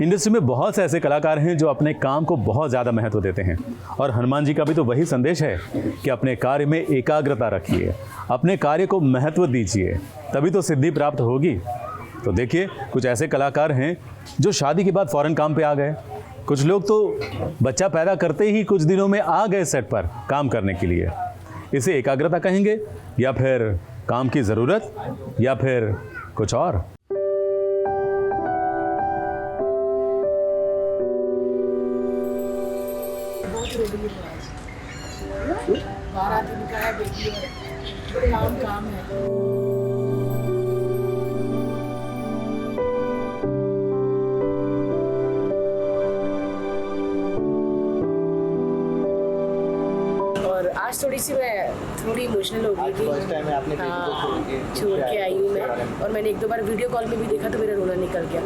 Industry में बहुत से ऐसे कलाकार हैं जो अपने काम को बहुत ज़्यादा महत्व देते हैं और हनुमान जी का भी तो वही संदेश है कि अपने कार्य में एकाग्रता रखिए, अपने कार्य को महत्व दीजिए, तभी तो सिद्धि प्राप्त होगी। तो देखिए, कुछ ऐसे कलाकार हैं जो शादी के बाद फ़ौरन काम पे आ गए। कुछ लोग तो बच्चा पैदा करते ही कुछ दिनों में आ गए सेट पर काम करने के लिए। इसे एकाग्रता कहेंगे या फिर काम की ज़रूरत या फिर कुछ और? 12 दिन का है बेटी और काम है। और आज थोड़ी इमोशनल हो गई थी। छोड़ के आई हूँ मैं, और मैंने 1-2 बार वीडियो कॉल में भी देखा तो मेरा रोना निकल गया।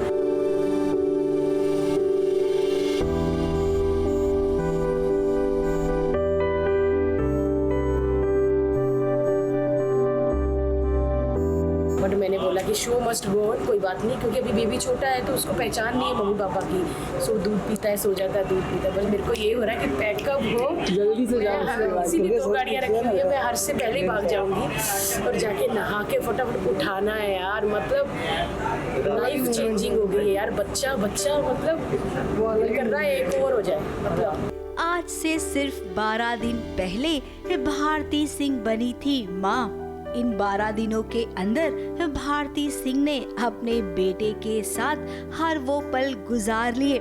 बट मैंने बोला कि शो मस्ट गो ऑन, कोई बात नहीं, क्योंकि अभी बेबी छोटा है तो उसको पहचान नहीं है मम्मी पापा की। सो दूध पीता है, सो जाता है, दूध पीता है। बस मेरे को ये हो रहा है कि पैकअप हो, जल्दी से जाओ। इसीलिए 2 गाड़ियाँ रखी हुई है, मैं हर से पहले ही भाग जाऊंगी और जाके नहा के फटाफट उठाना है यार। मतलब लाइफ चेंजिंग हो गई है यार। बच्चा मतलब कर रहा है एक और हो जाए। मतलब आज से सिर्फ 12 दिन पहले भारती सिंह बनी थी माँ। इन 12 दिनों के अंदर भारती सिंह ने अपने बेटे के साथ हर वो पल गुजार लिए।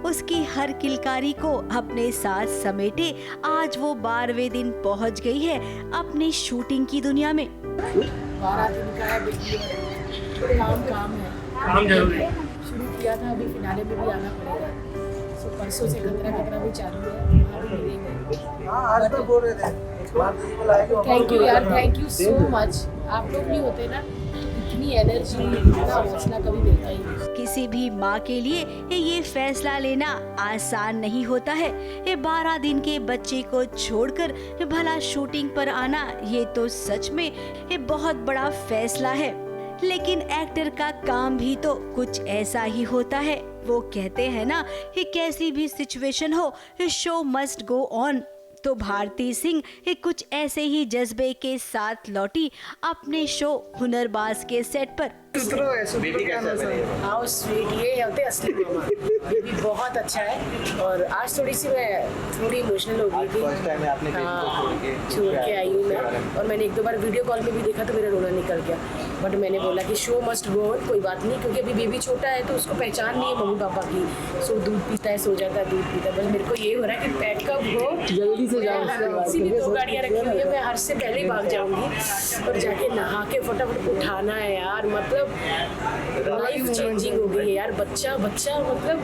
उसकी हर किलकारी को अपने साथ समेटे आज वो 12वें दिन पहुंच गई है अपनी शूटिंग की दुनिया में। 12 दिन का है बेटी और काम है। काम जरूरी है। शुरू किया था, अभी फिनाले में भी आना पड़ेगा। सो परसों से खतरा भी चालू है। आज तो बोल रहे थे। थैंक यू यार, थैंक यू सो मच। आप लोग नहीं होते ना, इतनी एनर्जी, इतना हौसला कभी मिलता ही नहीं। किसी भी माँ के लिए ये फैसला लेना आसान नहीं होता है। ये 12 दिन के बच्चे को छोड़कर भला शूटिंग पर आना, ये तो सच में ये बहुत बड़ा फैसला है। लेकिन एक्टर का काम भी तो कुछ ऐसा ही होता है। वो कहते हैं ना कि कैसी भी सिचुएशन हो, शो मस्ट गो ऑन। तो भारती सिंह कुछ ऐसे ही जज्बे के साथ लौटी अपने शो हुनरबाज के सेट पर। हाउ स्वीट, ये होते असली मामा। ये भी बहुत अच्छा है। और आज थोड़ी इमोशनल हो गई थी। छोड़ के आई हूँ मैं, और मैंने 1-2 बार वीडियो कॉल में भी देखा तो मेरा रोना निकल गया। बट मैंने बोला कि शो मस्ट गो ऑन, कोई बात नहीं, क्योंकि अभी बेबी छोटा है तो उसको पहचान नहीं है मम्मी पापा की। सो दूध पीता है, सो जाता है, दूध पीता है। बस मेरे को ये हो रहा है कि पैकअप हो, जल्दी से जाओ। इसीलिए 2 गाड़ियाँ रखी हुई है, मैं हर से पहले ही भाग जाऊंगी और जाके नहा के फटाफट उठाना है यार। मतलब लाइफ चेंजिंग हो गई है यार। बच्चा मतलब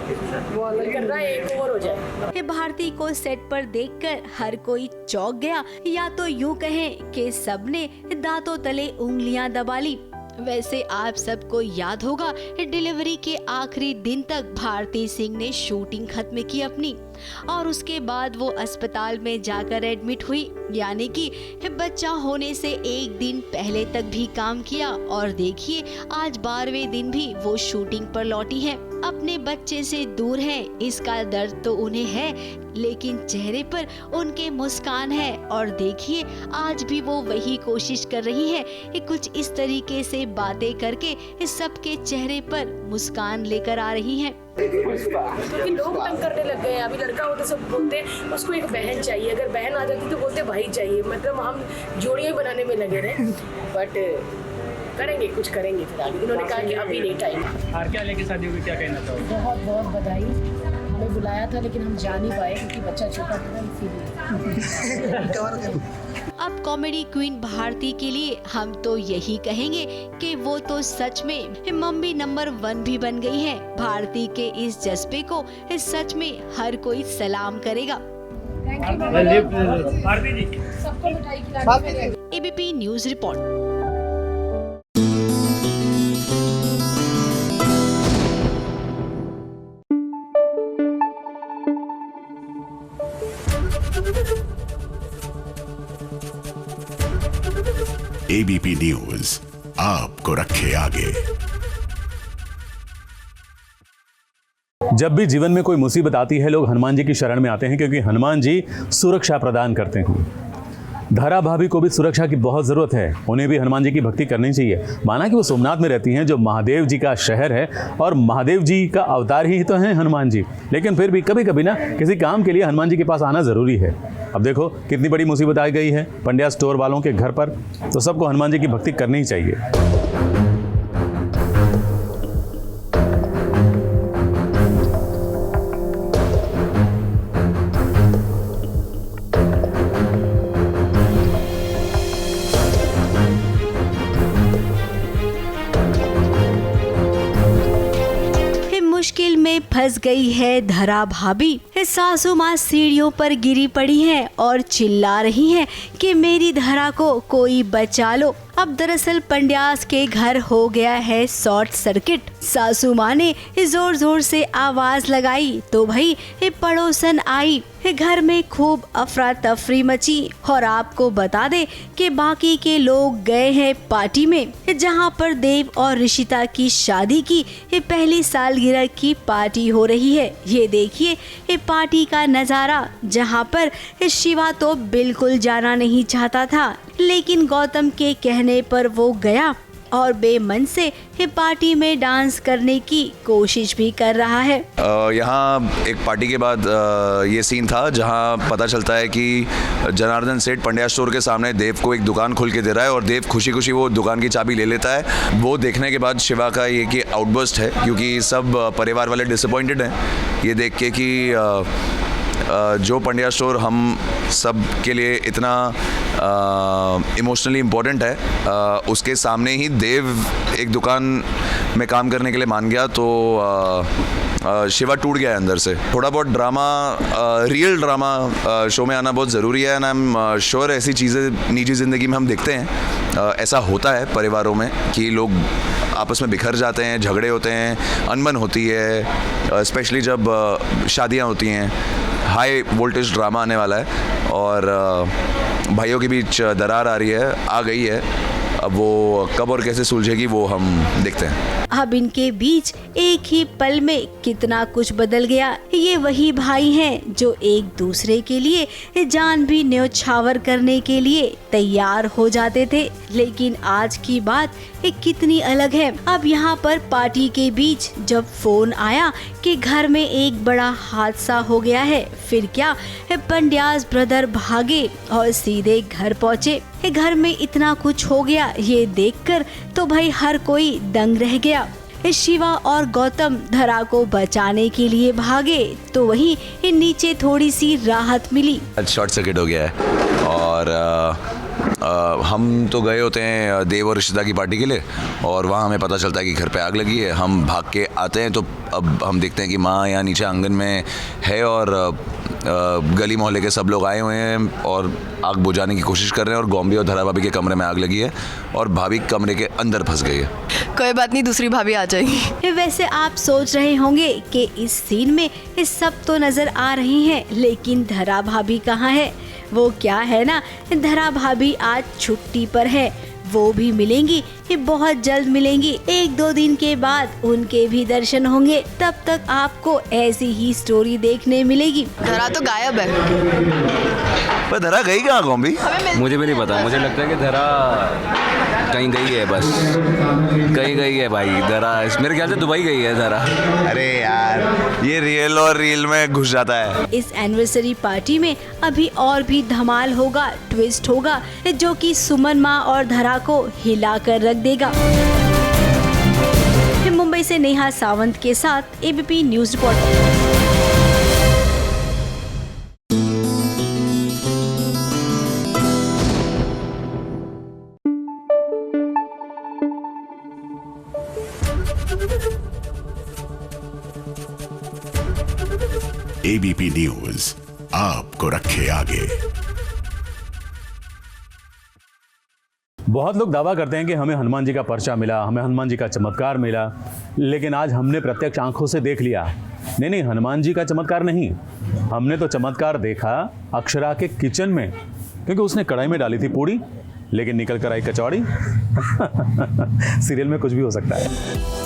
कर रहा है एक और हो जाए। भारती को सेट पर देखकर हर कोई चौंक गया, या तो यूं कहें कि सबने दांतों तले उंगलियां दबा ली। वैसे आप सबको याद होगा डिलीवरी के आखिरी दिन तक भारती सिंह ने शूटिंग खत्म की अपनी, और उसके बाद वो अस्पताल में जाकर एडमिट हुई। यानी कि बच्चा होने से 1 दिन पहले तक भी काम किया, और देखिए आज 12वें दिन भी वो शूटिंग पर लौटी है। अपने बच्चे से दूर है, इसका दर्द तो उन्हें है, लेकिन चेहरे पर उनके मुस्कान है। और देखिए आज भी वो वही कोशिश कर रही है कि कुछ इस तरीके से बातें करके सबके चेहरे पर मुस्कान लेकर आ रही हैं। क्योंकि लोग तंग करने लग गए हैं। अभी लड़का होता सब बोलते हैं उसको एक बहन चाहिए, अगर बहन आ जाती तो बोलते भाई चाहिए। मतलब हम जोड़ियाँ बनाने में लगे रहे। बट करेंगे, कुछ करेंगे फिलहाल। इन्होंने कहा कि अभी नहीं टाइम। क्या लेके शादी हुई, क्या कहना चाहोगे? बहुत बहुत बधाई। हमें बुलाया था लेकिन हम जा नहीं पाए क्योंकि बच्चा छोटा था, इसीलिए। अब कॉमेडी क्वीन भारती के लिए हम तो यही कहेंगे कि वो तो सच में मम्मी नंबर 1 भी बन गई है। भारती के इस जज्बे को सच में हर कोई सलाम करेगा। भारती जी सबको मिठाई खिलानी। ABP News report. ABP News आपको रखे आगे। जब भी जीवन में कोई मुसीबत आती है लोग हनुमान जी की शरण में आते हैं क्योंकि हनुमान जी सुरक्षा प्रदान करते हैं। धरा भाभी को भी सुरक्षा की बहुत ज़रूरत है, उन्हें भी हनुमान जी की भक्ति करनी चाहिए। माना कि वो सोमनाथ में रहती हैं जो महादेव जी का शहर है और महादेव जी का अवतार ही तो हैं हनुमान जी, लेकिन फिर भी कभी कभी ना किसी काम के लिए हनुमान जी के पास आना ज़रूरी है। अब देखो कितनी बड़ी मुसीबत आ गई है पंड्या स्टोर वालों के घर पर, तो सबको हनुमान जी की भक्ति करनी ही चाहिए। मुश्किल में फंस गई है धरा भाभी। सासू माँ सीढ़ियों पर गिरी पड़ी हैं और चिल्ला रही हैं कि मेरी धरा को कोई बचा लो। अब दरअसल पंड्यास के घर हो गया है शॉर्ट सर्किट। सासू माँ ने जोर जोर से आवाज लगाई तो भाई पड़ोसन आई। घर में खूब अफरा तफरी मची और आपको बता दे कि बाकी के लोग गए हैं पार्टी में, जहां पर देव और ऋषिता की शादी की पहली सालगिरह की पार्टी हो रही है। ये देखिए पार्टी का नजारा, जहां पर शिवा तो बिल्कुल जाना नहीं चाहता था, लेकिन गौतम के कहने पर वो गया और बेमन से पार्टी में डांस करने की कोशिश भी कर रहा है। यहाँ एक पार्टी के बाद ये सीन था जहाँ पता चलता है कि जनार्दन सेठ पंड्या स्टोर के सामने देव को एक दुकान खोल के दे रहा है और देव खुशी खुशी वो दुकान की चाबी ले लेता है। वो देखने के बाद शिवा का ये कि आउटबर्स्ट है, क्योंकि सब परिवार वाले डिसअपॉइंटेड हैं ये देख के कि जो पंड्या स्टोर हम सब के लिए इतना इमोशनली इम्पोर्टेंट है, उसके सामने ही देव एक दुकान में काम करने के लिए मान गया। तो शिवा टूट गया है अंदर से। थोड़ा बहुत ड्रामा, रियल ड्रामा शो में आना बहुत ज़रूरी है। एंड आई एम श्योर ऐसी चीज़ें निजी ज़िंदगी में हम देखते हैं। ऐसा होता है परिवारों में कि लोग आपस में बिखर जाते हैं, झगड़े होते हैं, अनबन होती है, स्पेशली जब शादियाँ होती हैं। हाई वोल्टेज ड्रामा आने वाला है और भाइयों के बीच दरार आ रही है, आ गई है। अब वो कब और कैसे सुलझेगी वो हम देखते हैं। अब इनके बीच एक ही पल में कितना कुछ बदल गया। ये वही भाई हैं जो एक दूसरे के लिए जान भी न्योछावर करने के लिए तैयार हो जाते थे, लेकिन आज की बात कितनी अलग है। अब यहाँ पर पार्टी के बीच जब फोन आया कि घर में एक बड़ा हादसा हो गया है, फिर क्या पंड्यास ब्रदर भागे और सीधे घर पहुँचे। घर में इतना कुछ हो गया ये देखकर तो भाई हर कोई दंग रह गया। शिवा और गौतम धरा को बचाने के लिए भागे तो वहीं नीचे थोड़ी सी राहत मिली। शॉर्ट सर्किट हो गया है और हम तो गए होते हैं देव और ऋषिता की पार्टी के लिए और वहाँ हमें पता चलता है कि घर पे आग लगी है। हम भाग के आते हैं तो अब हम देखते हैं कि माँ यहाँ नीचे आंगन में है और गली मोहल्ले के सब लोग आए हुए हैं और आग बुझाने की कोशिश कर रहे हैं और गॉम्बी और धरा भाभी के कमरे में आग लगी है और भाभी कमरे के अंदर फंस गई है। कोई बात नहीं, दूसरी भाभी आ जाएगी। वैसे आप सोच रहे होंगे कि इस सीन में सब तो नजर आ रही हैं, लेकिन धरा भाभी कहाँ है? वो क्या है ना, धरा भाभी आज छुट्टी पर है। वो भी मिलेंगी, ये बहुत जल्द मिलेंगी। 1-2 दिन के बाद उनके भी दर्शन होंगे। तब तक आपको ऐसी ही स्टोरी देखने मिलेगी। धरा तो गायब है। पर धरा गई कहाँ गॉम्बी? मुझे भी नहीं पता। मुझे लगता है कि धरा कहीं गई है, बस कहीं गई है भाई धरा। मेरे ख्याल से दुबई गई है धरा। अरे यार ये रियल और रील में घुस जाता है। इस एनिवर्सरी पार्टी में अभी और भी धमाल होगा, ट्विस्ट होगा जो कि सुमन माँ और धरा को हिला कर रख देगा। मुंबई से नेहा सावंत के साथ ABP news reporter. ABP News आपको रखे आगे। बहुत लोग दावा करते हैं कि हमें हनुमान जी का पर्चा मिला, हमें हनुमान जी का चमत्कार मिला, लेकिन आज हमने प्रत्यक्ष आंखों से देख लिया। नहीं, हनुमान जी का चमत्कार नहीं, हमने तो चमत्कार देखा अक्षरा के किचन में, क्योंकि उसने कढ़ाई में डाली थी पूड़ी लेकिन निकल कर आई कचौड़ी। सीरियल में कुछ भी हो सकता है।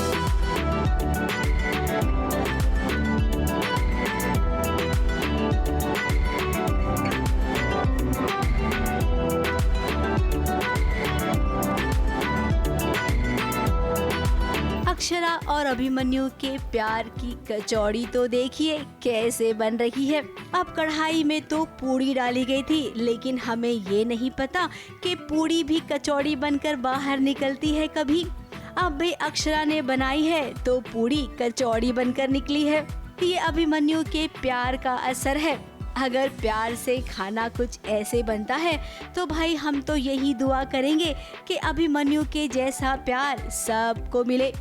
और अभिमन्यु के प्यार की कचौड़ी तो देखिए कैसे बन रही है। अब कढ़ाई में तो पूड़ी डाली गई थी, लेकिन हमें ये नहीं पता कि पूड़ी भी कचौड़ी बनकर बाहर निकलती है कभी। अब भी अक्षरा ने बनाई है तो पूड़ी कचौड़ी बनकर निकली है। ये अभिमन्यु के प्यार का असर है। अगर प्यार से खाना कुछ ऐसे बनता है तो भाई हम तो यही दुआ करेंगे कि अभिमन्यु के जैसा प्यार सबको मिले।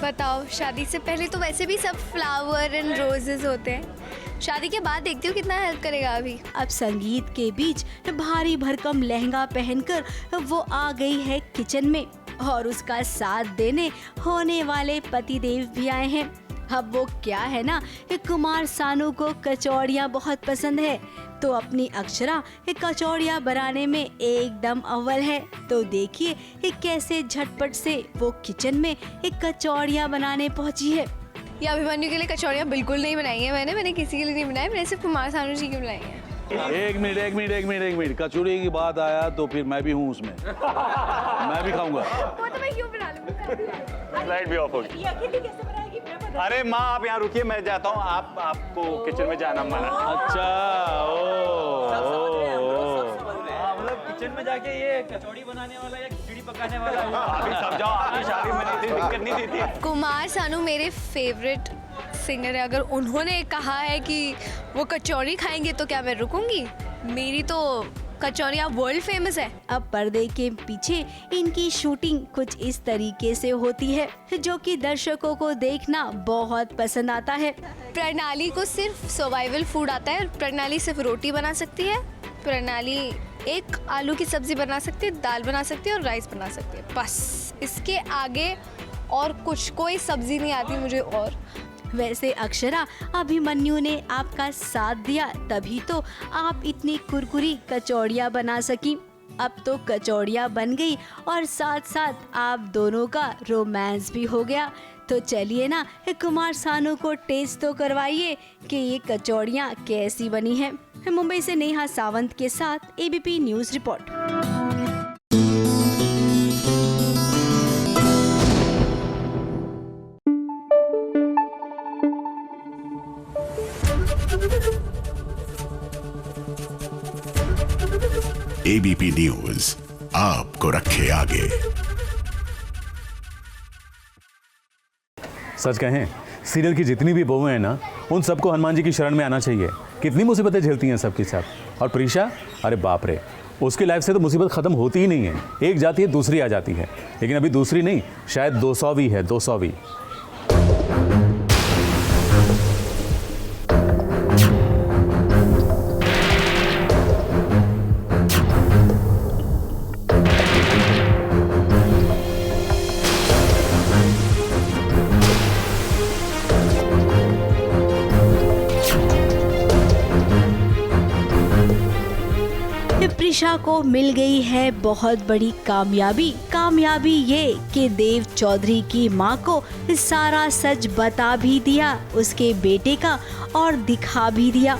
बताओ, शादी से पहले तो वैसे भी सब फ्लावर एंड रोजेस होते हैं, शादी के बाद देखती हूँ कितना हेल्प करेगा अभी। अब संगीत के बीच भारी भरकम लहंगा पहनकर वो आ गई है किचन में और उसका साथ देने होने वाले पतिदेव भी आए हैं। अब वो क्या है ना कि कुमार सानू को कचौड़ियाँ बहुत पसंद है, तो अपनी अक्षरा कचौड़ियाँ बनाने में एकदम अव्वल है। तो देखिए कैसे झटपट से वो किचन में कचौड़ियाँ बनाने पहुँची है। ये अभिमन्यु के लिए कचौड़ियाँ बिल्कुल नहीं बनाई है मैंने किसी के लिए नहीं बनाई, मैंने सिर्फ कुमार सानू जी की बनाई है। एक मिनट कचौड़ी की बात आया तो फिर मैं भी हूँ उसमें। मैं भी खाऊंगा। वो तो मैं क्यों बना लूँगा। लाइट भी ऑफ होगी। अरे माँ आप यहाँ रुकिए, मैं जाता हूँ, आपको किचन में जाना मना। अच्छा मतलब किचन में जाके ये कचौड़ी बनाने वाला या खिचड़ी पकाने वाला अभी सब जाओ, आपकी शादी में नहीं थी, दिक्कत नहीं थी। कुमार सानू मेरे फेवरेट सिंगर है, अगर उन्होंने कहा है कि वो कचौड़ी खाएंगे तो क्या मैं रुकूंगी। मेरी तो कचौड़ियाँ वर्ल्ड फेमस है। अब पर्दे के पीछे इनकी शूटिंग कुछ इस तरीके से होती है जो कि दर्शकों को देखना बहुत पसंद आता है। प्रणाली को सिर्फ सर्वाइवल फूड आता है। प्रणाली सिर्फ रोटी बना सकती है, प्रणाली एक आलू की सब्जी बना सकती है, दाल बना सकती है और राइस बना सकती है, बस। इसके आगे और कुछ कोई सब्जी नहीं आती मुझे। और वैसे अक्षरा, अभिमन्यु ने आपका साथ दिया तभी तो आप इतनी कुरकुरी कचौड़ियाँ बना सकी। अब तो कचौड़ियाँ बन गई और साथ साथ आप दोनों का रोमांस भी हो गया। तो चलिए ना कुमार सानू को टेस्ट तो करवाइए कि ये कचौड़ियाँ कैसी बनी हैं। मुंबई से नेहा सावंत के साथ ABP news report. ABP News आपको रखे आगे। सच कहें, सीरियल की जितनी भी बहुएं हैं ना, उन सबको हनुमान जी की शरण में आना चाहिए। कितनी मुसीबतें झेलती हैं सबके साथ। और प्रीशा, अरे बाप रे, उसकी लाइफ से तो मुसीबत ख़त्म होती ही नहीं है। एक जाती है दूसरी आ जाती है, लेकिन अभी दूसरी नहीं, शायद 200वीं है, 200वीं। प्रीशा को मिल गई है बहुत बड़ी कामयाबी ये कि देव चौधरी की माँ को सारा सच बता भी दिया उसके बेटे का और दिखा भी दिया।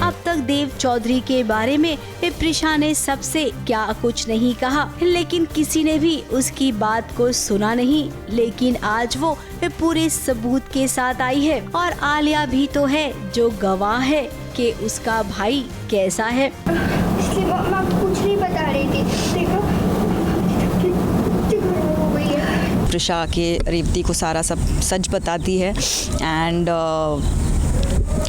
अब तक देव चौधरी के बारे में प्रीशा ने सबसे क्या कुछ नहीं कहा, लेकिन किसी ने भी उसकी बात को सुना नहीं। लेकिन आज वो पूरे सबूत के साथ आई है और आलिया भी तो है जो गवाह है कि उसका भाई कैसा है। मैं कुछ नहीं बता रही थी, देखो प्रीशा के रेवती को सारा सब सच बताती है एंड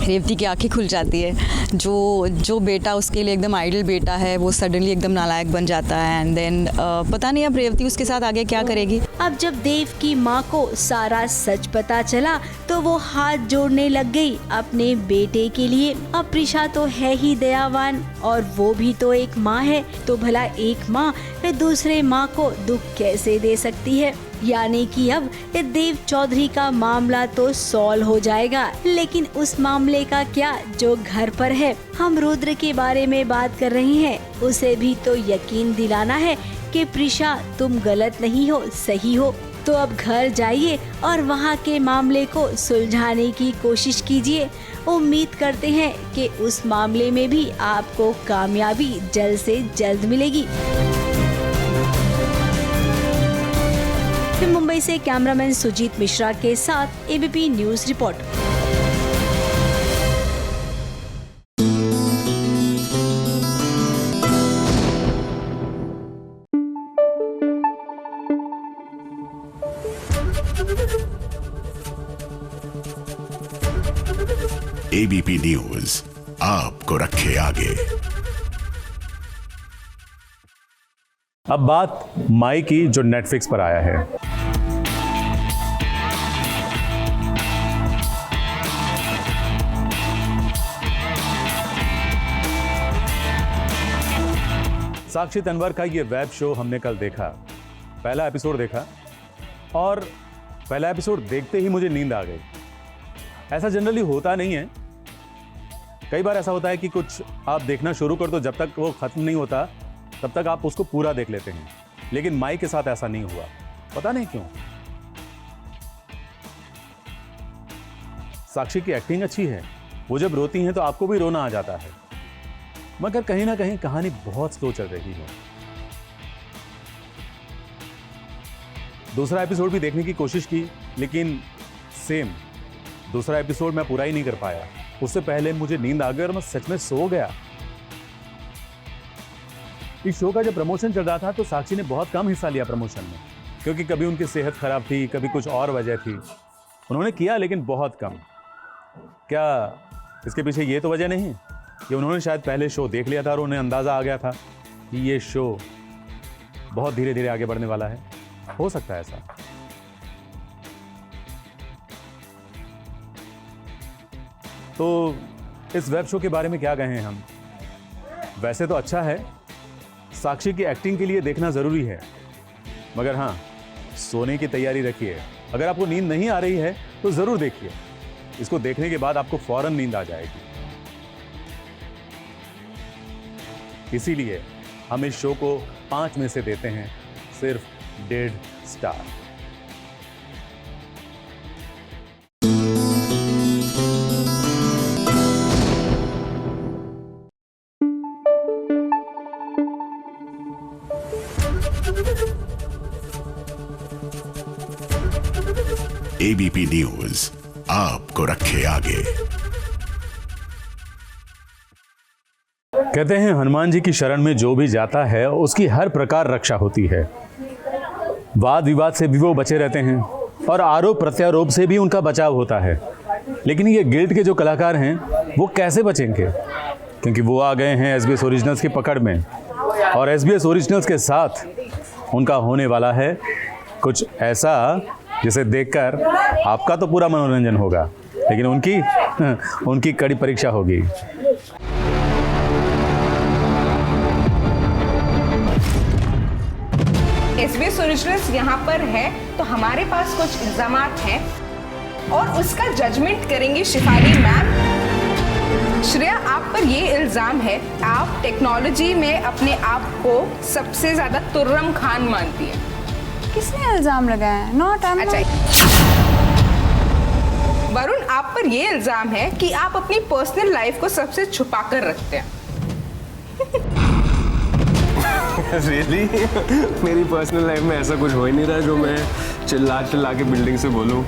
रेवती की आंखें खुल जाती है। जो बेटा उसके लिए एकदम आइडल बेटा है वो सडनली एकदम नालायक बन जाता है एंड देन पता नहीं अब रेवती उसके साथ आगे क्या करेगी। अब जब देव की माँ को सारा सच पता चला तो वो हाथ जोड़ने लग गई अपने बेटे के लिए। अब प्रिशा तो है ही दयावान और वो भी तो एक माँ है, तो भला एक माँ दूसरे माँ को दुख कैसे दे सकती है। यानी कि अब देव चौधरी का मामला तो सॉल्व हो जाएगा, लेकिन उस मामले का क्या जो घर पर है। हम रुद्र के बारे में बात कर रहे हैं, उसे भी तो यकीन दिलाना है कि प्रिशा तुम गलत नहीं हो, सही हो। तो अब घर जाइए और वहाँ के मामले को सुलझाने की कोशिश कीजिए। उम्मीद करते हैं कि उस मामले में भी आपको कामयाबी जल्द से जल्द मिलेगी। मुंबई से कैमरामैन सुजीत मिश्रा के साथ ABP News report. ABP News आपको रखे आगे। अब बात माई की जो नेटफ्लिक्स पर आया है। साक्षी तन्वर का ये वेब शो हमने कल देखा, पहला एपिसोड देखा और पहला एपिसोड देखते ही मुझे नींद आ गई। ऐसा जनरली होता नहीं है, कई बार ऐसा होता है कि कुछ आप देखना शुरू कर दो, जब तक वो खत्म नहीं होता तब तक आप उसको पूरा देख लेते हैं, लेकिन माई के साथ ऐसा नहीं हुआ, पता नहीं क्यों। साक्षी की एक्टिंग अच्छी है, वो जब रोती हैं तो आपको भी रोना आ जाता है, मगर कहीं ना कहीं कहानी बहुत स्लो चल रही है। दूसरा एपिसोड भी देखने की कोशिश की, लेकिन सेम दूसरा एपिसोड मैं पूरा ही नहीं कर पाया। उससे पहले मुझे नींद आ गई और मैं सच में सो गया। इस शो का जब प्रमोशन चल रहा था तो साक्षी ने बहुत कम हिस्सा लिया प्रमोशन में, क्योंकि कभी उनकी सेहत खराब थी, कभी कुछ और वजह थी। उन्होंने किया लेकिन बहुत कम। क्या इसके पीछे ये तो वजह नहीं कि उन्होंने शायद पहले शो देख लिया था और उन्हें अंदाजा आ गया था कि ये शो बहुत धीरे धीरे आगे बढ़ने वाला है? हो सकता है ऐसा। तो इस वेब शो के बारे में क्या कहें हम? वैसे तो अच्छा है, साक्षी की एक्टिंग के लिए देखना जरूरी है, मगर हाँ, सोने की तैयारी रखिए। अगर आपको नींद नहीं आ रही है तो जरूर देखिए, इसको देखने के बाद आपको फौरन नींद आ जाएगी। इसीलिए हम इस शो को 5 में से देते हैं सिर्फ 1.5 स्टार। एबीपी न्यूज आपको रखे आगे। कहते हैं हनुमान जी की शरण में जो भी जाता है उसकी हर प्रकार रक्षा होती है। वाद विवाद से भी वो बचे रहते हैं और आरोप प्रत्यारोप से भी उनका बचाव होता है। लेकिन ये गिल्ड के जो कलाकार हैं वो कैसे बचेंगे? क्योंकि वो आ गए हैं SBS ओरिजिनल्स की पकड़ में, और SBS ओरिजिनल्स के साथ उनका होने वाला है कुछ ऐसा जिसे देखकर आपका तो पूरा मनोरंजन होगा, लेकिन उनकी कड़ी परीक्षा होगी। SBS ओरिजिनल्स यहाँ पर है तो हमारे पास कुछ इल्जामात हैं और उसका जजमेंट करेंगी शिफाली मैम। श्रेया, आप पर ये इल्जाम है आप टेक्नोलॉजी में अपने आप को सबसे ज्यादा तुर्रम खान मानती है। किसने इल्जाम लगाया है? Not I am. अच्छा वरुण, आप पर ये इल्जाम है कि आप अपनी पर्सनल लाइफ को सबसे छुपा कर रखते हैं। Really? मेरी पर्सनल लाइफ में ऐसा कुछ हो ही नहीं रहा जो मैं चिल्ला चिल्ला के बिल्डिंग से बोलूं।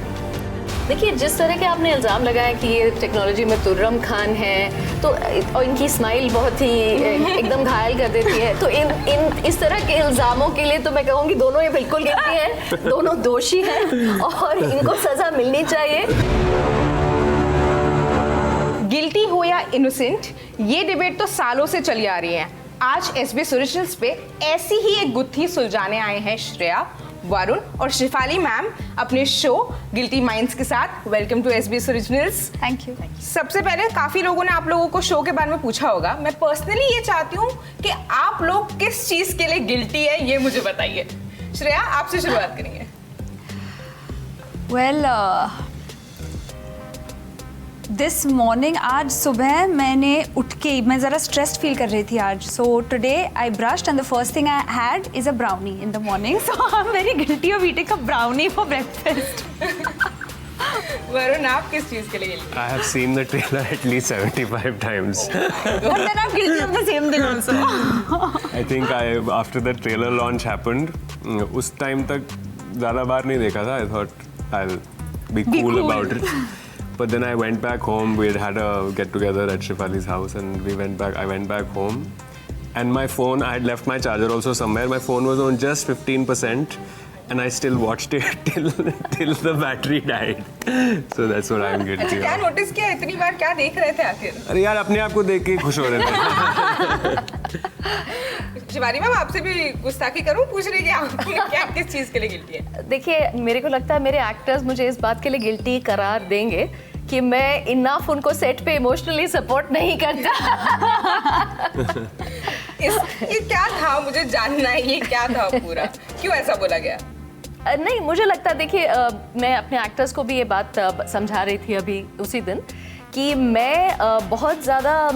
देखिए, जिस तरह के आपने इल्ज़ाम लगाया कि ये टेक्नोलॉजी में तुर्रम खान है, तो और इनकी स्माइल बहुत ही एकदम घायल कर देती है, तो इन इस तरह के इल्ज़ामों के लिए तो मैं कहूँगी दोनों ये बिल्कुल गिल्टी हैं, दोनों दोषी हैं और इनको सज़ा मिलनी चाहिए। गिल्टी हो या इनोसेंट, ये डिबेट तो सालों से चली आ रही है। आज SBS ओरिजिनल्स पे ऐसी ही एक गुत्थी सुलझाने आए हैं श्रेया, वरुण और शिफाली मैम अपने शो गिल्टी माइंड्स के साथ। Welcome to SBS originals. Thank you. सबसे पहले काफी लोगों ने आप लोगों को शो के बारे में पूछा होगा। मैं पर्सनली ये चाहती हूँ कि आप लोग किस चीज के लिए गिल्टी है ये मुझे बताइए। श्रेया, आपसे शुरुआत करेंगे। वेल दिस मॉर्निंग, आज सुबह मैंने उठ के मैं ज़रा स्ट्रेस्ड फील कर रही थी आज, so today I brushed and the first thing I had is a brownie in the morning, so I am very guilty of eating a brownie for breakfast. Varun, आप किस चीज के लिए guilty? I have seen the trailer at least 75 times. But then I'm guilty of the same thing also. I think after the trailer launch happened, उस time तक ज़्यादा बार नहीं देखा था. I thought I'll be cool about it. But then I went back home. We had a get together at Shifali's house, and I went back home, and my phone, I had left my charger also somewhere. My phone was on just 15%, and I still watched it till the battery died. So that's what I'm guilty अच्छा, of. क्या notice किया इतनी बार? क्या देख रहे थे आखिर? अरे यार, अपने आप को देख के खुश हो रहे थे. शिवानी मैम, आपसे भी गुस्ताखी करूं? पूछ रही कि आप किस चीज के लिए गिल्टी है? देखिए, मेरे को लगता है मेरे एक्टर्स मुझे इस बात के लिए गिल्टी करार देंगे कि मैं इनफ उनको सेट पे इमोशनली सपोर्ट नहीं करता। ये क्या था, मुझे जानना है, ये क्या था पूरा? क्यों ऐसा बोला गया? नहीं, मुझे लगता है, देखिए, मैं अपने एक्टर्स को भी ये बात समझा रही थी अभी उसी दिन कि मैं बहुत ज़्यादा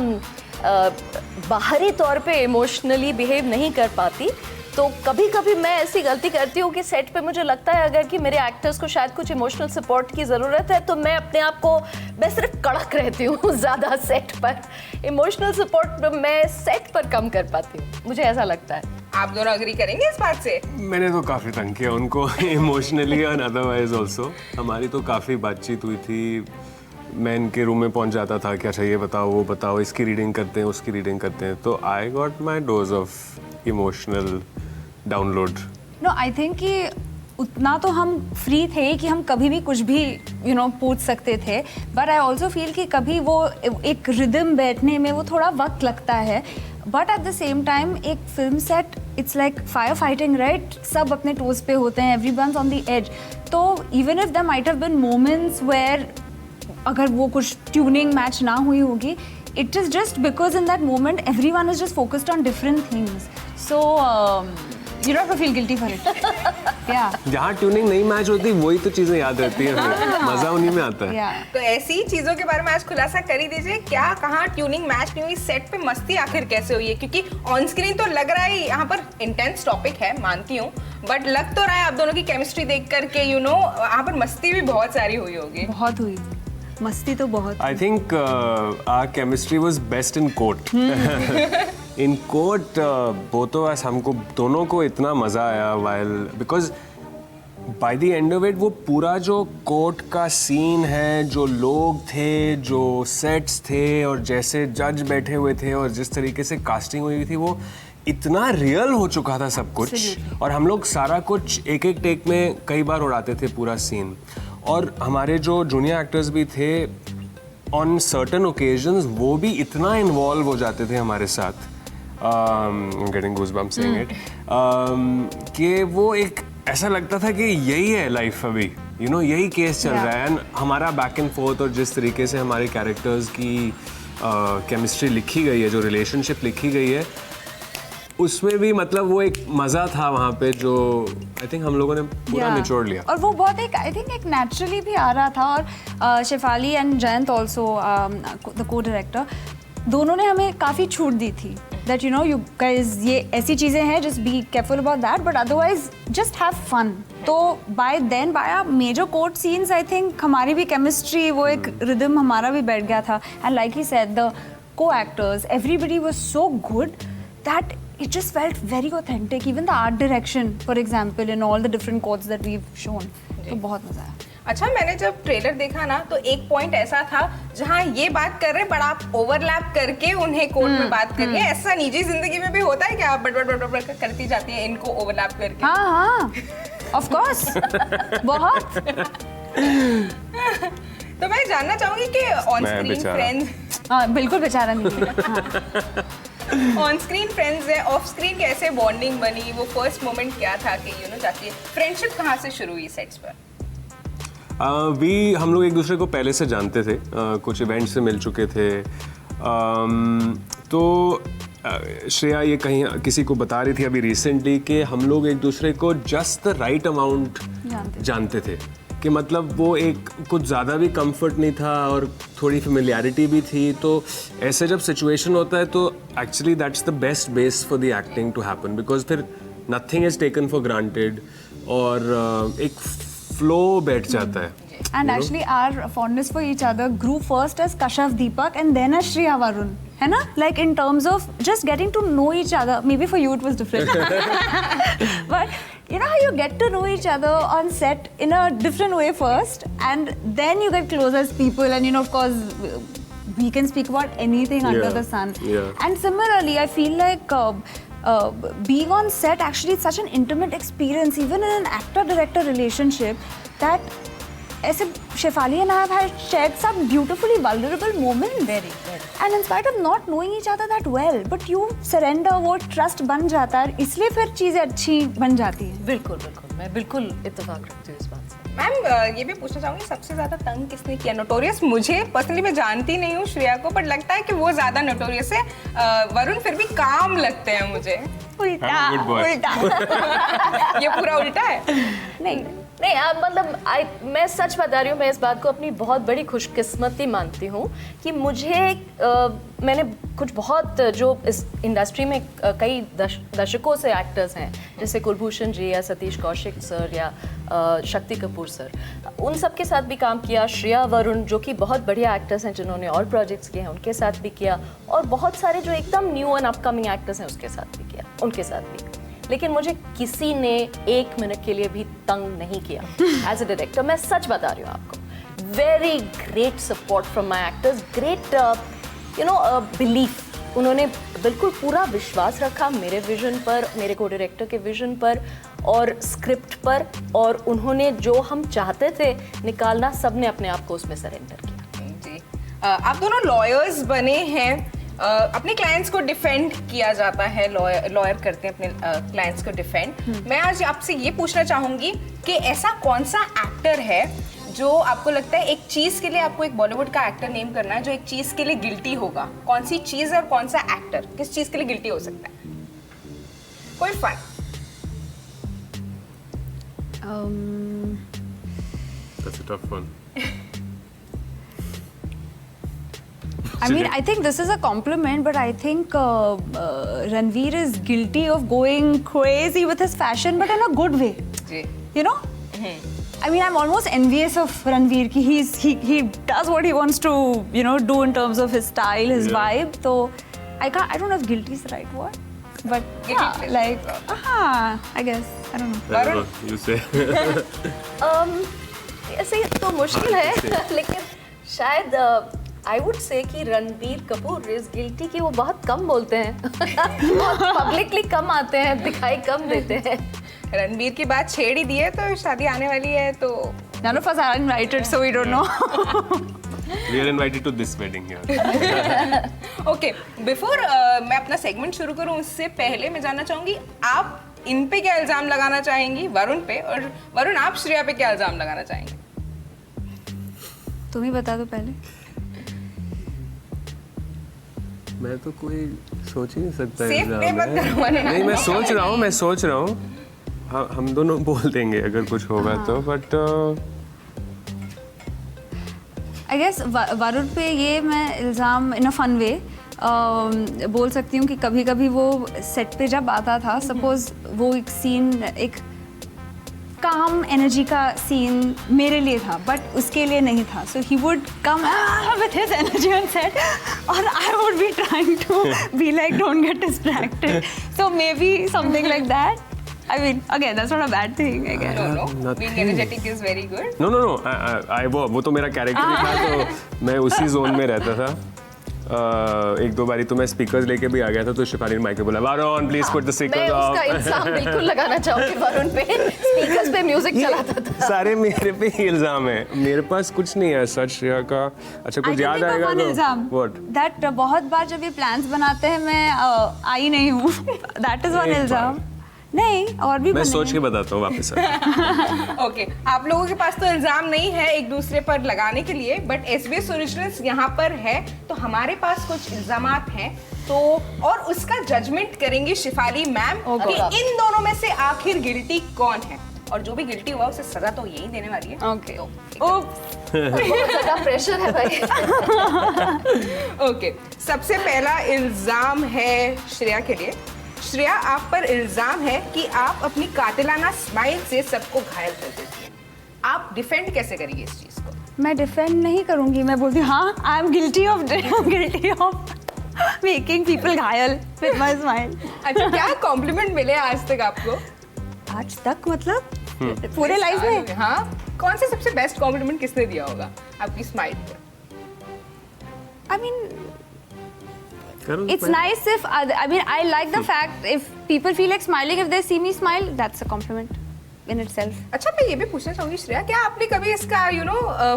बाहरी तौर पे इमोशनली बिहेव नहीं कर पाती। तो कभी कभी मैं ऐसी गलती करती हूँ कि सेट पे मुझे लगता है अगर कि मेरे एक्टर्स को शायद कुछ इमोशनल सपोर्ट की ज़रूरत है, तो मैं अपने आप को, मैं सिर्फ कड़क रहती हूँ ज़्यादा सेट पर। इमोशनल सपोर्ट मैं सेट पर कम कर पाती हूँ, मुझे ऐसा लगता है। आप दोनों अग्री करेंगे इस बात से? मैंने तो काफ़ी तंग किया उनको इमोशनली एंड अदरवाइज ऑल्सो। हमारी तो काफ़ी बातचीत हुई थी। मैं इनके रूम में पहुंच जाता था कि अच्छा ये बताओ, वो बताओ, इसकी रीडिंग करते हैं, उसकी रीडिंग करते हैं। तो I got my dose of emotional download. No, I think कि उतना तो हम फ्री थे कि हम कभी भी कुछ भी पूछ सकते थे, बट आई ऑल्सो फील कि कभी वो एक रिदम बैठने में वो थोड़ा वक्त लगता है। But at the same time एक film set, it's like fire fighting, right? सब अपने टोज पे होते हैं, एवरीवनस ऑन द एज। तो even if there might have been moments where अगर वो कुछ ट्यूनिंग मैच ना हुई होगी, it is just because in that moment everyone is just focused on different things, so you don't have to feel guilty for it. Yeah. जहाँ tuning नहीं match होती वही तो चीजें याद रहती है, मजा उन्हीं में आता है। Yeah. तो ऐसी चीजों के बारे में आज खुलासा कर ही दीजिए, क्या कहाँ ट्यूनिंग मैच नहीं हुई, सेट पे मस्ती आखिर कैसे हुई है? क्योंकि ऑन स्क्रीन तो लग रहा है यहाँ पर इंटेंस टॉपिक है, मानती हूँ, बट लग तो रहा है आप दोनों की केमिस्ट्री देख करके यहाँ पर मस्ती भी बहुत सारी हुई होगी। बहुत हुई मस्ती तो बहुत। I think our chemistry was best in court. In court, both of us, हमको दोनों को इतना मज़ा आया while, because by the end of it वो पूरा जो कोर्ट का सीन है, जो लोग थे, जो सेट्स थे और जैसे जज बैठे हुए थे और जिस तरीके से कास्टिंग हुई थी, वो इतना रियल हो चुका था सब कुछ। और हम लोग सारा कुछ एक एक टेक में कई बार उड़ाते थे पूरा सीन। और हमारे जो जूनियर एक्टर्स भी थे, ऑन सर्टन ओकेजन्स वो भी इतना इन्वॉल्व हो जाते थे हमारे साथ, गेटिंग गूज़बम्प्स सेइंग इट, कि वो एक ऐसा लगता था कि यही है लाइफ अभी, यही केस चल रहा है। एंड हमारा बैक एंड फोर्थ और जिस तरीके से हमारे कैरेक्टर्स की केमिस्ट्री लिखी गई है, जो रिलेशनशिप लिखी गई है, उसमें भी मतलब वो एक मज़ा था वहाँ पे, जो आई थिंक हम लोगों ने पूरा निचोड़ लिया। और वो बहुत एक, आई थिंक एक नेचुरली भी आ रहा था। और Shifali and Jayant also the co-director, दोनों ने हमें काफ़ी छूट दी थी दैट यू गाइज, ये ऐसी चीज़ें हैं, just be careful about that, but otherwise just have fun. तो by major court scenes, I think हमारी भी केमिस्ट्री, वो एक रिदम हमारा भी बैठ गया था। And like he said, the co actors, everybody was so good that it just felt very authentic. Even the art direction, for example, in all the different quotes that we've shown, तो बहुत मजा आया। अच्छा, मैंने जब trailer देखा ना, तो एक पॉइंट ऐसा था जहाँ ये बात कर रहे हैं, बट आप ओवरलैप करके उन्हें कोर्ट में बात कर रही है। ऐसा निजी जिंदगी में भी होता है कि आप बट करती जाती हैं इनको ओवरलैप करके? हाँ, ऑफ कोर्स, बहुत। तो मैं जानना चाहूंगी कि ऑन स्क्रीन फ्रेंड्स हाँ बिल्कुल बेचारा नहीं है। ऑन स्क्रीन फ्रेंड्स है, ऑफ स्क्रीन कैसे बॉन्डिंग बनी, वो फर्स्ट मोमेंट क्या था कि जाके फ्रेंडशिप कहाँ से शुरू हुई सेट्स पर? हम लोग एक दूसरे को पहले से जानते थे, कुछ इवेंट्स से मिल चुके थे। तो श्रेया ये कहीं किसी को बता रही थी अभी रिसेंटली कि हम लोग एक दूसरे को जस्ट द राइट अमाउंट जानते थे, कि मतलब वो एक कुछ ज़्यादा भी कंफर्ट नहीं था और थोड़ी फेमिलियरिटी भी थी। तो ऐसे जब सिचुएशन होता है तो actually that's the best base for the acting to happen, because फिर nothing is taken for granted और एक फ्लो बैठ जाता है। And actually our fondness for each other grew first as Kashav Deepak and then as Shreya Varun, है ना? Like in terms of just getting to know each other. Maybe for you it was different. But you know how you get to know each other on set in a different way first, and then you get closer as people, and of course we can speak about anything under the sun. And similarly, I feel like being on set actually is such an intimate experience, even in an actor-director relationship, that ऐसे Shefali and I have had shared some beautifully vulnerable moments. Very. And in spite of not knowing each other that well, but you surrender, वो trust बन जाता है, इसलिए फिर चीज़ें अच्छी बन जाती हैं। बिल्कुल, मैं बिल्कुल इत्तेफाक रखती हूँ इस बात से। मैम ये भी पूछना चाहूँगी, सबसे ज़्यादा तंग किसने किया? नोटोरियस मुझे पर्सनली, मैं जानती नहीं हूँ श्रेया को, बट लगता है कि वो ज़्यादा नोटोरियस है। वरुण फिर भी काम लगते हैं मुझे। उल्टा। ये पूरा उल्टा है? नहीं मतलब मैं सच बता रही हूँ, मैं इस बात को अपनी बहुत बड़ी खुशकिस्मती मानती हूँ कि मुझे मैंने कुछ बहुत जो इस इंडस्ट्री में कई दशकों से एक्टर्स हैं, जैसे कुलभूषण जी या सतीश कौशिक सर या शक्ति कपूर सर, उन सब के साथ भी काम किया। श्रेया वरुण जो कि बहुत बढ़िया एक्टर्स हैं जिन्होंने और प्रोजेक्ट्स किए हैं, उनके साथ भी किया, और बहुत सारे जो एकदम न्यू एंड अपकमिंग एक्टर्स हैं उसके साथ भी किया, उनके साथ भी। लेकिन मुझे किसी ने एक मिनट के लिए भी तंग नहीं किया एज अ डायरेक्टर। मैं सच बता रही हूँ आपको। Very great support from my actors, great belief. उन्होंने बिल्कुल पूरा विश्वास रखा मेरे विजन पर, मेरे को डायरेक्टर के विजन पर और स्क्रिप्ट पर, और उन्होंने जो हम चाहते थे निकालना, सब ने अपने आप को उसमें सरेंडर किया। जी, आप दोनों लॉयर्स बने हैं, अपने क्लाइंट्स को डिफेंड किया जाता है, लॉयर करते हैं अपने क्लाइंट्स को डिफेंड। मैं आज आपसे ये पूछना चाहूँगी कि ऐसा कौन सा एक्टर है जो आपको लगता है, एक चीज़ के लिए आपको एक बॉलीवुड का एक्टर नेम करना है जो एक चीज़ के लिए गिल्टी होगा, कौन सी चीज़ और कौन सा एक्टर किस चीज़ के लिए गिल्टी हो सकता है? कोई fun? That's a tough one. I mean, I think this is a compliment, but I think Ranveer is guilty of going crazy with his fashion, but in a good way. You know? I mean, I'm almost envious of Ranveer. He does what he wants to, do in terms of his style, his vibe. So I don't know if guilty is the right word, but yeah, like, I guess I don't know. I don't know. You say. ऐसे तो मुश्किल है, लेकिन शायद I would say कि Ranbir Kapoor is guilty कि वो बहुत कम बोलते हैं, बहुत पब्लिकली कम आते हैं, दिखाई कम देते हैं। रणबीर की बात छेड़ ही दी है तो शादी आने वाली है, तो none of us are invited, so we don't know. We are invited to this wedding here. Okay, before मैं अपना सेगमेंट शुरू करूँ उससे पहले मैं जानना चाहूँगी, आप इन पे क्या इल्ज़ाम लगाना चाहेंगी, वरुण पे, और वरुण आप श्रेया पे क्या इल्ज़ाम लगाना चाहेंगे? तुम ही बता दो पहले। मैं तो कोई सोच ही नहीं सकता। नहीं, मैं सोच रहा हूँ हम दोनों बोल देंगे अगर कुछ होगा तो, बट आई गेस वरुण पे ये मैं इल्ज़ाम इन अ फन वे बोल सकती हूँ कि कभी कभी वो सेट पे जब आता था, सपोज वो एक सीन, एक काम एनर्जी का सीन मेरे लिए था, बट उसके लिए नहीं था, so he would come with his energy on set, और I would be trying to be like don't get distracted, so maybe something like that. I mean, again, that's not a bad thing, I guess. No. Being energetic is very good. No. वो तो मेरा character ही था, तो मैं उसी zone में रहता था. एक दो बारी तो मैं स्पीकर्स लेके भी आ गया था, तो शिफाली ने माइक पे बोला वारुण प्लीज पुट द मैं स्पीकर्स उसका ऑफ। इल्जाम बिल्कुल लगाना चाहूंगी वरुण पे, स्पीकर्स पे म्यूजिक चलाता था। सारे मेरे पे ही इल्जाम है, मेरे पास कुछ नहीं है सच श्रेया का। अच्छा कुछ याद आएगा तो व्हाट? दैट बहुत बार जब ये प्लान्स बनाते हैं मैं आई नहीं हूँ, दैट इज वन इल्जाम। नहीं और भी मैं सोच के बताता हूँ वापस। ओके, आप लोगों के पास तो इल्जाम नहीं है एक दूसरे पर लगाने के लिए, बट SBS ओरिजिनल्स यहाँ पर है तो हमारे पास कुछ इल्जामात हैं, तो और उसका जजमेंट करेंगी शिफाली मैम कि इन दोनों में से आखिर गिल्टी कौन है, और जो भी गिल्टी हुआ उसे सजा तो यही देने वाली है। ओके बहुत ज्यादा प्रेशर है भाई। ओके, सबसे पहला इल्जाम है श्रेया के लिए। श्रेया, आप पर इल्जाम है कि आप अपनी कातिलाना स्माइल से सबको घायल कर देती हैं। आप डिफेंड कैसे करेंगे इस चीज को? मैं डिफेंड नहीं करूंगी, मैं बोलती हूँ हाँ I am guilty of making people घायल विद माय स्माइल। अच्छा, क्या कॉम्प्लीमेंट मिले आज तक आपको? आज तक मतलब पूरे लाइफ में? हाँ, कौन सा सबसे बेस्ट कॉम्प्लीमेंट किसने दिया होगा आपकी स्माइल पे? I mean, it's nice if I mean I like the fact if people feel like smiling if they see me smile, that's a compliment in itself. अच्छा, मैं ये भी पूछना चाहूंगी श्रेया, क्या आपने कभी इसका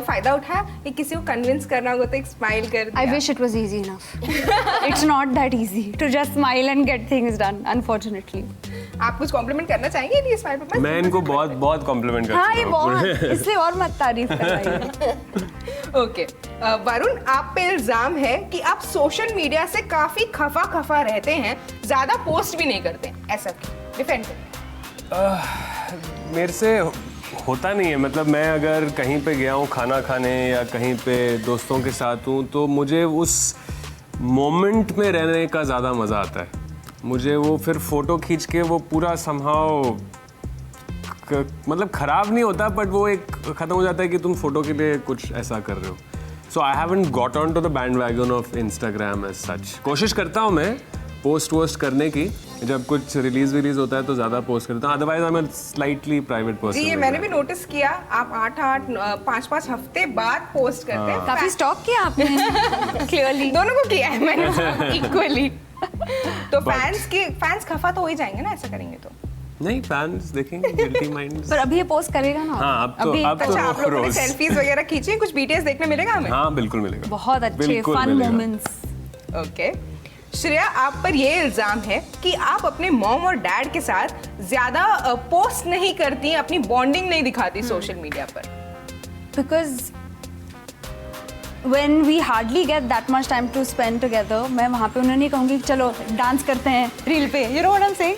फायदा उठाया कि किसी को कन्विंस करना होगा तो एक स्माइल कर दिया? I wish it was easy enough. It's not that easy to just smile and get things done, unfortunately. आप कुछ कॉम्प्लीमेंट करना चाहेंगे इनकी स्माइल पे? मैं इनको बहुत बहुत कॉम्प्लीमेंट करता हूँ। हाँ, ये बहुत, इससे और मत तारीफ करवाइए। ओके, वरुण, आप पे इल्जाम है कि आप सोशल मीडिया से काफी खफा रहते हैं, ज्यादा पोस्ट भी नहीं करते, ऐसा क्यों? डिफेंड करिए। मेरे से होता नहीं है, मतलब मैं अगर कहीं पे गया हूँ खाना खाने या कहीं पे दोस्तों के साथ हूँ तो मुझे उस मोमेंट में रहने का ज़्यादा मज़ा आता है। मुझे वो फिर फोटो खींच के वो पूरा समहाउ मतलब ख़राब नहीं होता, बट वो एक ख़त्म हो जाता है कि तुम फोटो के लिए कुछ ऐसा कर रहे हो। So I haven't got on to the bandwagon of Instagram as such. कोशिश करता हूँ मैं पोस्ट वोस्ट करने की, जब कुछ रिलीज होता है तो ज़्यादा पोस्ट करता हूँ, otherwise I am slightly private person. जी, ये मैंने भी नोटिस किया, आप 5-5 हफ्ते बाद पोस्ट करते हैं। काफी स्टॉक किया आपने क्लियरली। दोनों को किया है मैंने इक्वली। तो फैंस खफा तो हो ही जाएंगे ना ऐसा करेंगे तो? नहीं, फैंस देखेंगे गिल्टी माइंड। पर अभी ये पोस्ट करेगा ना? हाँ, अब तो अच्छा, आप लोगों ने सेल्फीज वगैरह खींची, कुछ BTS देखने मिलेगा हमें? हाँ, बिल्कुल मिलेगा। बहुत अच्छे फन मोमेंट्स। ओके, श्रेया, आप पर ये इल्जाम है कि आप अपने मॉम और डैड के साथ ज्यादा पोस्ट नहीं करती, अपनी बॉन्डिंग नहीं दिखाती सोशल मीडिया पर। Because when we hardly get that much time to spend together, मैं वहाँ पे उन्हें नहीं कहूँगी चलो डांस करते हैं रील पे, you know what I'm saying?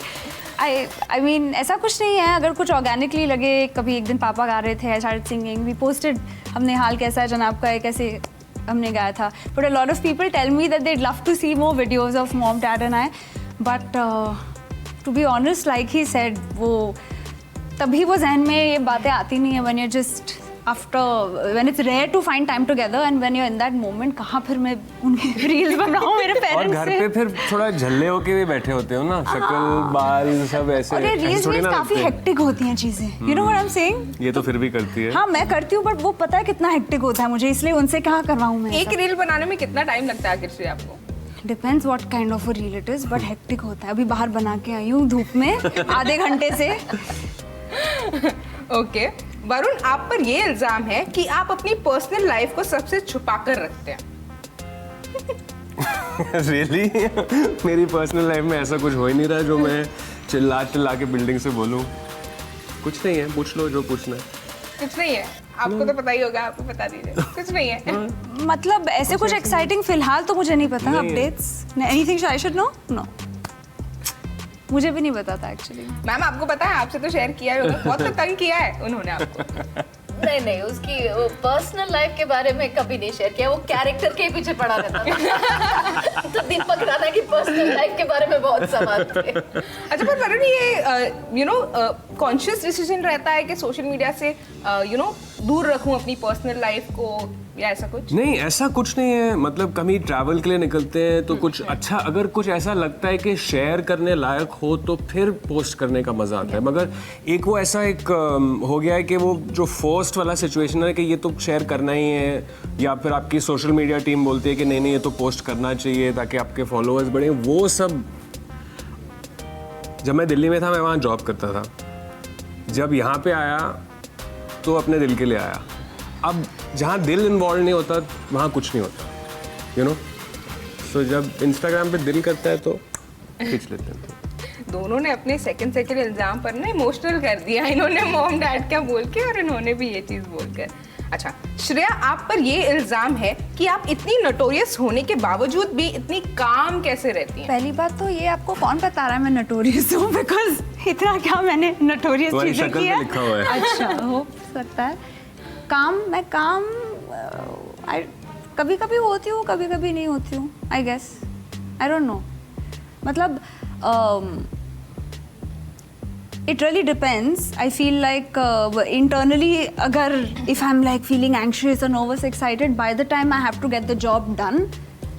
I mean ऐसा कुछ नहीं है, अगर कुछ ऑर्गेनिकली लगे, कभी एक दिन पापा गा रहे थे, I started singing, we posted, हमने हाल कैसा है जनाब का है कैसे हमने गाया था, but a lot of people tell me that they'd love to see more videos of mom, dad and I, but to be honest, like he said, वो तभी वो जहन में ये बातें आती नहीं है when you're just after, when it's rare to find time together and when you're in that moment, कहाँ फिर मैं उनकी रील्स बनाऊँ मेरे पेरेंट्स से। और घर पे फिर थोड़ा झल्ले होके भी बैठे होते हो ना, शक्ल बाल सब ऐसे। और ये रील्स में काफी हेक्टिक होती हैं चीजें, you know what I'm saying? ये तो फिर भी करती है। हाँ, मैं करती हूँ, बट वो पता है कितना हेक्टिक होता है मुझे, इसलिए उनसे कहाँ करवाऊँ मैं। एक रील बनाने में कितना टाइम लगता है आखिर से आपको? Depends what kind of a reel it is, but hectic होता है। अभी बाहर बना के आई हूँ धूप में आधे घंटे से। ओके, वरुण, आप पर ये इल्जाम है कि आप अपनी पर्सनल लाइफ को सबसे छुपा कर रखते हैं। Really? मेरी पर्सनल लाइफ में ऐसा कुछ हो ही नहीं रहा जो मैं चिल्ला के बिल्डिंग से बोलूं। कुछ नहीं है, पूछ लो जो पूछना है। कुछ नहीं है, आपको तो पता ही होगा, आपको बता दीजिए। कुछ नहीं है। मतलब ऐसे कुछ एक्साइटिंग फिलहाल तो मुझे नहीं पता। Updates, anything I should know? No, मुझे भी नहीं पता था एक्चुअली। मैम, आपको पता है, आपसे तो शेयर किया है, बहुत तंग किया है उन्होंने आपको। नहीं, उसकी पर्सनल लाइफ के बारे में कभी नहीं शेयर किया, वो कैरेक्टर के पीछे पड़ा रहता था। तो दीपक राणा की पर्सनल लाइफ के बारे में बहुत सवाल थे। अच्छा, पर वरुण, ये कॉन्शियस डिसीजन रहता है कि सोशल मीडिया से दूर रखूं अपनी पर्सनल लाइफ को, या ऐसा कुछ? नहीं, ऐसा कुछ नहीं है। मतलब कभी ट्रैवल के लिए निकलते हैं तो कुछ अच्छा, अगर कुछ ऐसा लगता है कि शेयर करने लायक हो तो फिर पोस्ट करने का मजा आता है। मगर एक वो ऐसा एक हो गया है कि वो जो फोर्स्ड वाला सिचुएशन है कि ये तो शेयर करना ही है, या फिर आपकी सोशल मीडिया टीम बोलती है कि नहीं नहीं ये तो पोस्ट करना चाहिए ताकि आपके फॉलोअर्स बढ़े, वो सब। जब मैं दिल्ली में था मैं वहाँ जॉब करता था, जब यहाँ पे आया तो अपने दिल के लिए आया। अब जहाँ दिल इन्वॉल्व नहीं होता वहाँ कुछ नहीं होता, यू नो। सो जब इंस्टाग्राम पे दिल करता है तो खींच लेते हैं। दोनों ने अपने सेकंड इल्जाम पर ना इमोशनल कर दिया, इन्होंने मॉम डैड क्या बोल के और इन्होंने भी ये चीज़ बोलकर। अच्छा श्रेया, आप पर ये इल्जाम है कि आप इतनी नोटोरियस होने के बावजूद भी इतनी काम कैसे रहती हैं? पहली बात तो ये आपको कौन बता रहा है मैं नोटोरियस हूँ, बिकॉज इतना क्या मैंने नोटोरियस चीजें की है। अच्छा हो सकता है। मैं काम कभी कभी होती हूँ, कभी कभी नहीं होती हूँ, I guess, I don't know. मतलब it really depends. I feel like internally, if I'm like feeling anxious or nervous, excited, by the time I have to get the job done,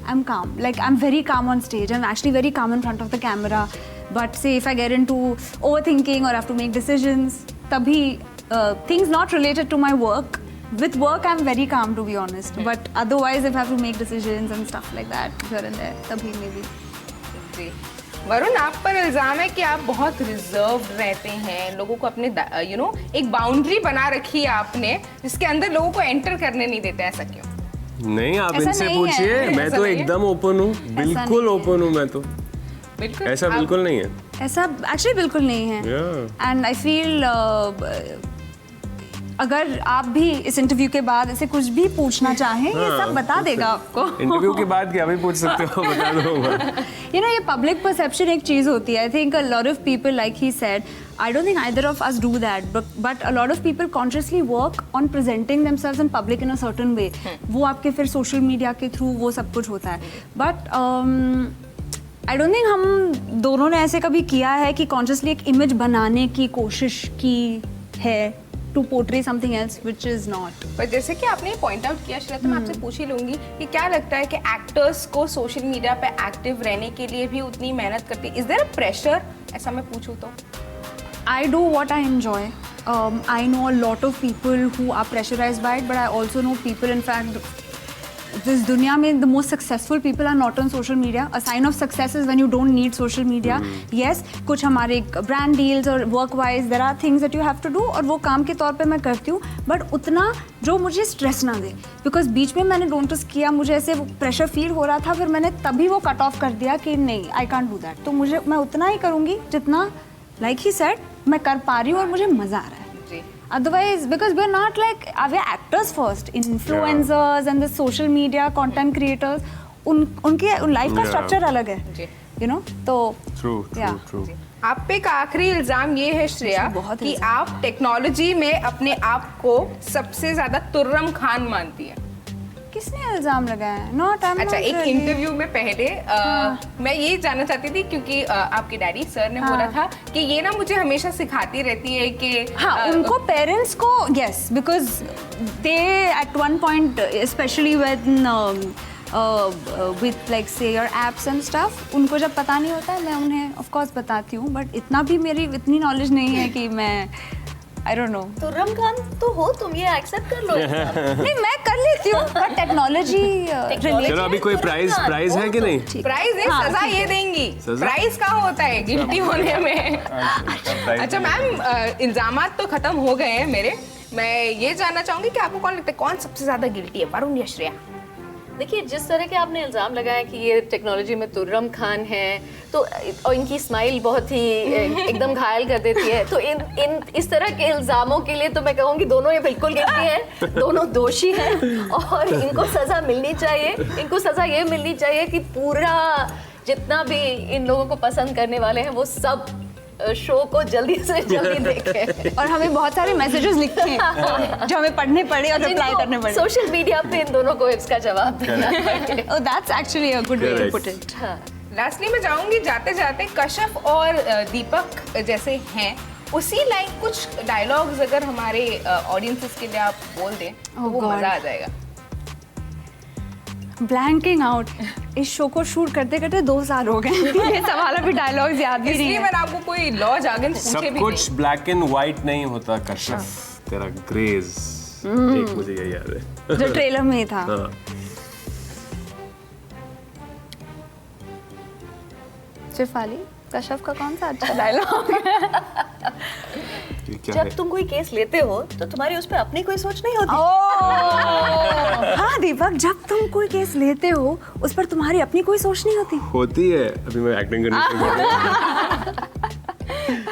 I'm calm. Like I'm very calm on stage. I'm actually very calm in front of the camera. But say if I get into overthinking or have to make decisions, tabhi things not related to my work. With work, I'm very calm, to be honest. But otherwise, if I have to make decisions and stuff like that, here and there, tabhi maybe. जी वरुण, आप पर इल्जाम है कि आप बहुत reserve रहते हैं, लोगों को अपने एक बाउंड्री बना रखी है आपने जिसके अंदर लोगों को एंटर करने नहीं देते, ऐसा क्यों? नहीं, आप इनसे पूछिए, मैं तो एकदम ओपन हूँ, बिल्कुल ओपन हूँ मैं तो। बिल्कुल ऐसा बिल्कुल नहीं है। ऐसा एक्चुअली बिल्कुल नहीं है। एंड आई फील अगर आप भी इस इंटरव्यू के बाद ऐसे कुछ भी पूछना चाहें, ये सब बता देगा आपको। इंटरव्यू के बाद क्या भी पूछ सकते हो, बता दो। You know, ये पब्लिक परसेप्शन एक चीज होती है। I think a lot of people, like he said, I don't think either of us do that, but a lot of people consciously work on presenting themselves in public in a certain way. वो आपके फिर social media के through वो सब कुछ होता है। But I don't think हम दोनों ने ऐसे कभी किया है कि कॉन्शियसली एक इमेज बनाने की कोशिश की है to portray something else which is not. पर जैसे कि आपने पॉइंट आउट किया श्रेया, तो मैं आपसे पूछ ही लूंगी कि क्या लगता है कि एक्टर्स को सोशल मीडिया पे एक्टिव रहने के लिए भी उतनी मेहनत करती है? इज देयर अ प्रेशर, ऐसा मैं पूछूं तो? I do what I enjoy. I know a lot of people who are pressurized by it, but I also know people, in fact, this दुनिया में the most successful people are not on social media. A sign of success is when you don't need social media. Yes, कुछ हमारे brand deals और work wise there are things that you have to do, और वो काम के तौर पे मैं करती हूँ, but उतना जो मुझे स्ट्रेस ना दे, because बीच में मैंने नोटिस किया मुझे ऐसे प्रेशर फील हो रहा था, फिर मैंने तभी वो कट ऑफ कर दिया कि नहीं, I can't do that. तो मैं उतना ही करूँगी जितना, like he said, मैं कर पा रही हूँ और मुझे मजा आ रहा है। Otherwise, because we're not like, we're actors first, influencers and the social media content creators, उनके लाइफ का स्ट्रक्चर अलग है, you know, तो true. आप पे एक आखिरी इल्जाम ये है श्रेया कि आप टेक्नोलॉजी में अपने आप को सबसे ज्यादा तुर्रम खान मानती है। किसने इल्जाम लगाया है? अच्छा, एक इंटरव्यू में पहले मैं ये जानना चाहती थी क्योंकि आपके डैडी सर ने बोला था कि ये ना मुझे हमेशा सिखाती रहती है कि उनको पेरेंट्स को, yes, because they at one point specially with like say your apps and stuff, उनको जब पता नहीं होता है मैं उन्हें ऑफ कोर्स बताती हूँ, बट इतना भी मेरी इतनी नॉलेज नहीं है कि मैं I don't know. तो रमखान तो हो तुम, ये एक्सेप्ट कर लो। नहीं, मैं कर लेती हूँ, पर टेक्नोलॉजी चलो अभी कोई प्राइज है कि नहीं? प्राइज नहीं, सजा ये देंगी। प्राइज का होता है गिल्टी होने में। अच्छा मैम, इल्जामात तो खत्म हो गए हैं मेरे। मैं ये जानना चाहूंगी कि आपको कौन लगता है कौन सबसे ज्यादा गिल्टी है, वरुण या श्रेया? देखिए, जिस तरह के आपने इल्ज़ाम लगाया कि ये टेक्नोलॉजी में तुर्रम खान है, तो और इनकी स्माइल बहुत ही एकदम घायल कर देती है, तो इन इस तरह के इल्ज़ामों के लिए तो मैं कहूँगी दोनों ये बिल्कुल गिल्टी हैं, दोनों दोषी हैं और इनको सज़ा मिलनी चाहिए। इनको सज़ा ये मिलनी चाहिए कि पूरा जितना भी इन लोगों को पसंद करने वाले हैं वो सब शो को जल्दी से जल्दी देखें और हमें बहुत सारे मैसेजेस लिखते हैं जो हमें पढ़ने पड़े और रिप्लाई करने पड़े। सोशल मीडिया पे इन दोनों को इसका जवाब देना पड़े। Oh, that's actually a good way to put it. Lastly मैं चाहूंगी जाते जाते कश्यप और दीपक जैसे हैं उसी लाइन कुछ डायलॉग्स अगर हमारे ऑडियंसेस के लिए आप बोल दें तो वो मजा आ जाएगा। Blanking out. इस शो को शूट करते करते 2 साल हो गए। ये सवाल अभी डायलॉग्स याद भी नहीं इसलिए है। मैंने आपको कोई लॉ जागन पूछे सब भी कुछ ब्लैक एंड व्हाइट नहीं होता कश्यप, तेरा ग्रेज एक मुझे ये याद है जो ट्रेलर में ही था। हाँ। शिफाली, कश्यप का कौन सा अच्छा डायलॉग? जब तुम कोई केस लेते हो तो तुम्हारी उस पर अपनी कोई सोच नहीं होती। हाँ दीपक, जब तुम कोई केस लेते हो उस पर तुम्हारी अपनी कोई सोच नहीं होती। होती है। अभी मैं एक्टिंग करने शुरू कर दूँ।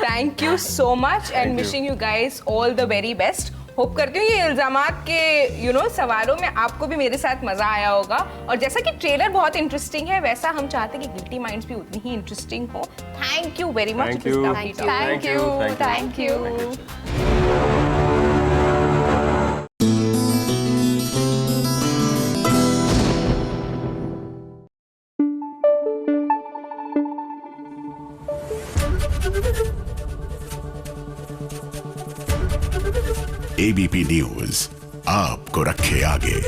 Thank you so much and wishing you guys all the very best. Hope करती हूँ ये इल्जामात के सवालों में आपको भी मेरे साथ मजा आया होगा। और जैसा कि ट्रेलर बहुत इंटरेस्टिंग है, वैसा हम चाहते हैं कि गिल्टी माइंड्स भी उतनी ही इंटरेस्टिंग हो। Thank you very much. Thank you. ABP News आपको रखे आगे।